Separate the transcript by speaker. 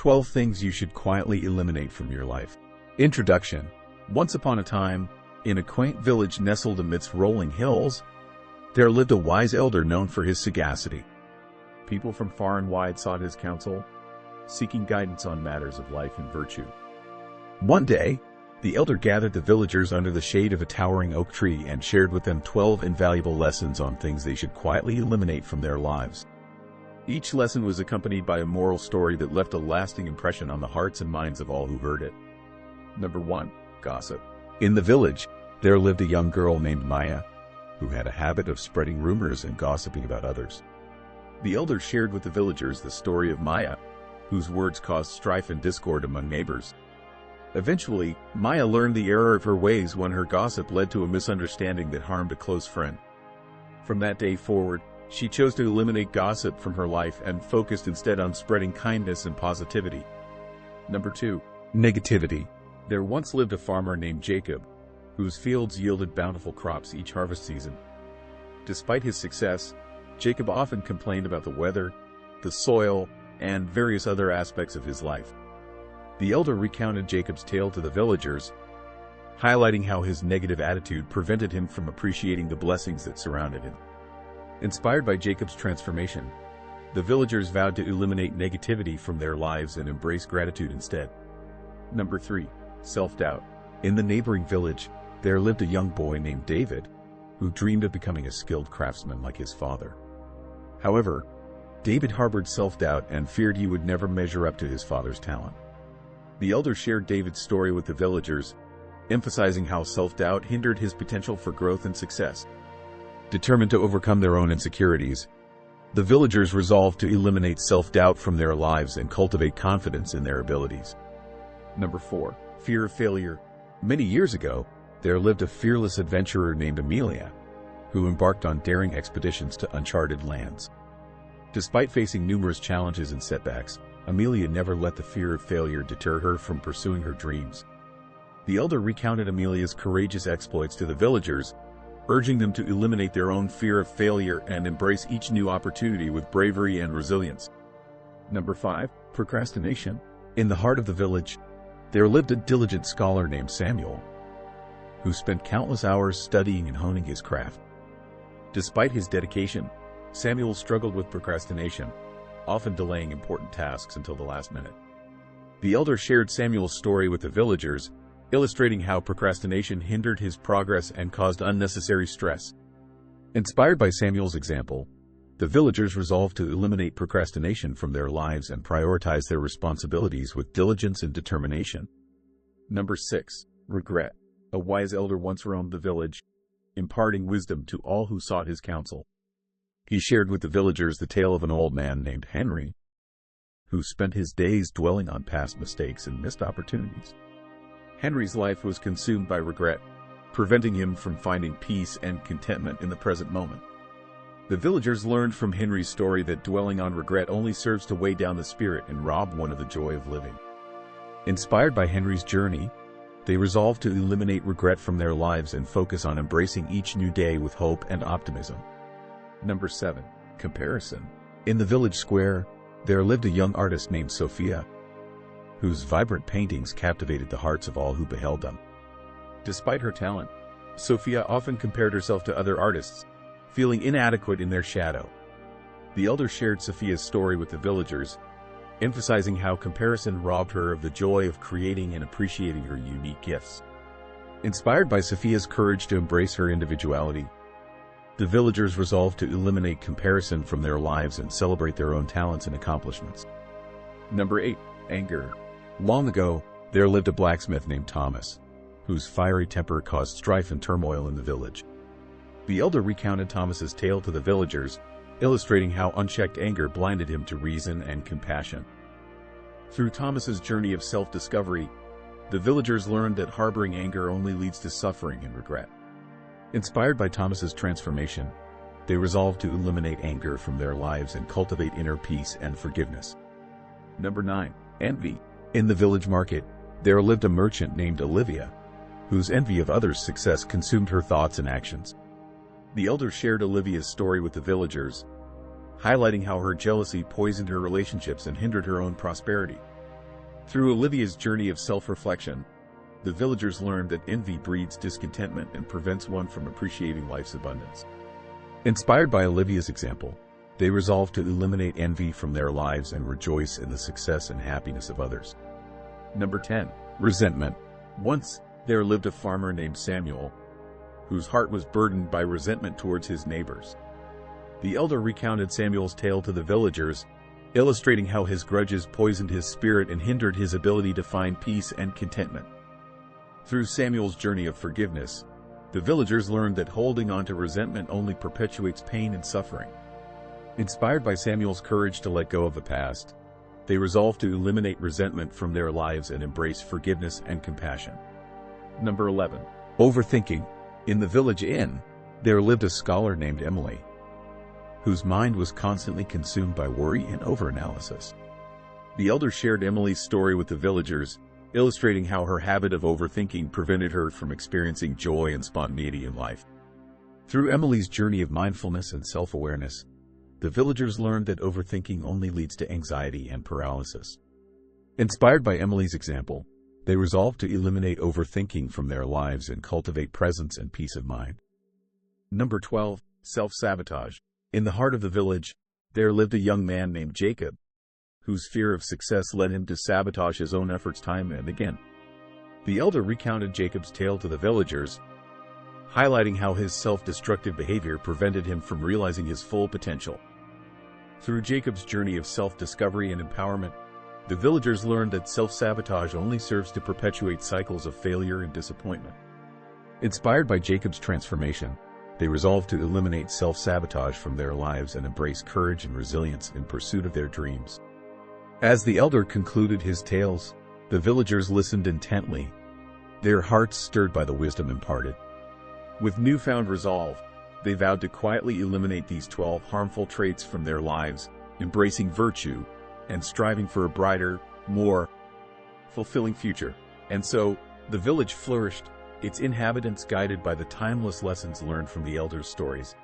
Speaker 1: 12 Things You Should Quietly Eliminate from Your Life. Introduction. Once upon a time, in a quaint village nestled amidst rolling hills, there lived a wise elder known for his sagacity. People from far and wide sought his counsel, seeking guidance on matters of life and virtue. One day, the elder gathered the villagers under the shade of a towering oak tree and shared with them 12 invaluable lessons on things they should quietly eliminate from their lives. Each lesson was accompanied by a moral story that left a lasting impression on the hearts and minds of all who heard it. Number 1. Gossip. In the village, there lived a young girl named Maya, who had a habit of spreading rumors and gossiping about others. The elder shared with the villagers the story of Maya, whose words caused strife and discord among neighbors. Eventually, Maya learned the error of her ways when her gossip led to a misunderstanding that harmed a close friend. From that day forward, she chose to eliminate gossip from her life and focused instead on spreading kindness and positivity. Number 2. Negativity. There once lived a farmer named Jacob, whose fields yielded bountiful crops each harvest season. Despite his success, Jacob often complained about the weather, the soil, and various other aspects of his life. The elder recounted Jacob's tale to the villagers, highlighting how his negative attitude prevented him from appreciating the blessings that surrounded him. Inspired by Jacob's transformation, the villagers vowed to eliminate negativity from their lives and embrace gratitude instead. Number 3. Self-doubt. In the neighboring village, there lived a young boy named David, who dreamed of becoming a skilled craftsman like his father. However, David harbored self-doubt and feared he would never measure up to his father's talent. The elder shared David's story with the villagers, emphasizing how self-doubt hindered his potential for growth and success. Determined to overcome their own insecurities, the villagers resolved to eliminate self-doubt from their lives and cultivate confidence in their abilities. Number 4. Fear of failure. Many years ago, there lived a fearless adventurer named Amelia, who embarked on daring expeditions to uncharted lands. Despite facing numerous challenges and setbacks, Amelia never let the fear of failure deter her from pursuing her dreams. The elder recounted Amelia's courageous exploits to the villagers, urging them to eliminate their own fear of failure and embrace each new opportunity with bravery and resilience. Number 5. Procrastination. In the heart of the village, there lived a diligent scholar named Samuel, who spent countless hours studying and honing his craft. Despite his dedication, Samuel struggled with procrastination, often delaying important tasks until the last minute. The elder shared Samuel's story with the villagers, illustrating how procrastination hindered his progress and caused unnecessary stress. Inspired by Samuel's example, the villagers resolved to eliminate procrastination from their lives and prioritize their responsibilities with diligence and determination. Number 6. Regret. A wise elder once roamed the village, imparting wisdom to all who sought his counsel. He shared with the villagers the tale of an old man named Henry, who spent his days dwelling on past mistakes and missed opportunities. Henry's life was consumed by regret, preventing him from finding peace and contentment in the present moment. The villagers learned from Henry's story that dwelling on regret only serves to weigh down the spirit and rob one of the joy of living. Inspired by Henry's journey, they resolved to eliminate regret from their lives and focus on embracing each new day with hope and optimism. Number 7. Comparison. In the village square, there lived a young artist named Sophia, whose vibrant paintings captivated the hearts of all who beheld them. Despite her talent, Sophia often compared herself to other artists, feeling inadequate in their shadow. The elder shared Sophia's story with the villagers, emphasizing how comparison robbed her of the joy of creating and appreciating her unique gifts. Inspired by Sophia's courage to embrace her individuality, the villagers resolved to eliminate comparison from their lives and celebrate their own talents and accomplishments. Number 8. Anger. Long ago, there lived a blacksmith named Thomas, whose fiery temper caused strife and turmoil in the village. The elder recounted Thomas's tale to the villagers, illustrating how unchecked anger blinded him to reason and compassion. Through Thomas's journey of self-discovery, the villagers learned that harboring anger only leads to suffering and regret. Inspired by Thomas's transformation, they resolved to eliminate anger from their lives and cultivate inner peace and forgiveness. Number 9. Envy. In the village market, there lived a merchant named Olivia, whose envy of others' success consumed her thoughts and actions. The elder shared Olivia's story with the villagers, highlighting how her jealousy poisoned her relationships and hindered her own prosperity. Through Olivia's journey of self-reflection, the villagers learned that envy breeds discontentment and prevents one from appreciating life's abundance. Inspired by Olivia's example, they resolved to eliminate envy from their lives and rejoice in the success and happiness of others. Number 10. Resentment. Once, there lived a farmer named Samuel, whose heart was burdened by resentment towards his neighbors. The elder recounted Samuel's tale to the villagers, illustrating how his grudges poisoned his spirit and hindered his ability to find peace and contentment. Through Samuel's journey of forgiveness, the villagers learned that holding on to resentment only perpetuates pain and suffering. Inspired by Samuel's courage to let go of the past, they resolved to eliminate resentment from their lives and embrace forgiveness and compassion. Number 11. Overthinking. In the village inn, there lived a scholar named Emily, whose mind was constantly consumed by worry and overanalysis. The elder shared Emily's story with the villagers, illustrating how her habit of overthinking prevented her from experiencing joy and spontaneity in life. Through Emily's journey of mindfulness and self-awareness, the villagers learned that overthinking only leads to anxiety and paralysis. Inspired by Emily's example, they resolved to eliminate overthinking from their lives and cultivate presence and peace of mind. Number 12. Self-sabotage. In the heart of the village, there lived a young man named Jacob, whose fear of success led him to sabotage his own efforts time and again. The elder recounted Jacob's tale to the villagers, highlighting how his self-destructive behavior prevented him from realizing his full potential. Through Jacob's journey of self-discovery and empowerment, the villagers learned that self-sabotage only serves to perpetuate cycles of failure and disappointment. Inspired by Jacob's transformation, they resolved to eliminate self-sabotage from their lives and embrace courage and resilience in pursuit of their dreams. As the elder concluded his tales, the villagers listened intently, their hearts stirred by the wisdom imparted. With newfound resolve, they vowed to quietly eliminate these 12 harmful traits from their lives, embracing virtue and striving for a brighter, more fulfilling future. And so, the village flourished, its inhabitants guided by the timeless lessons learned from the elders' stories.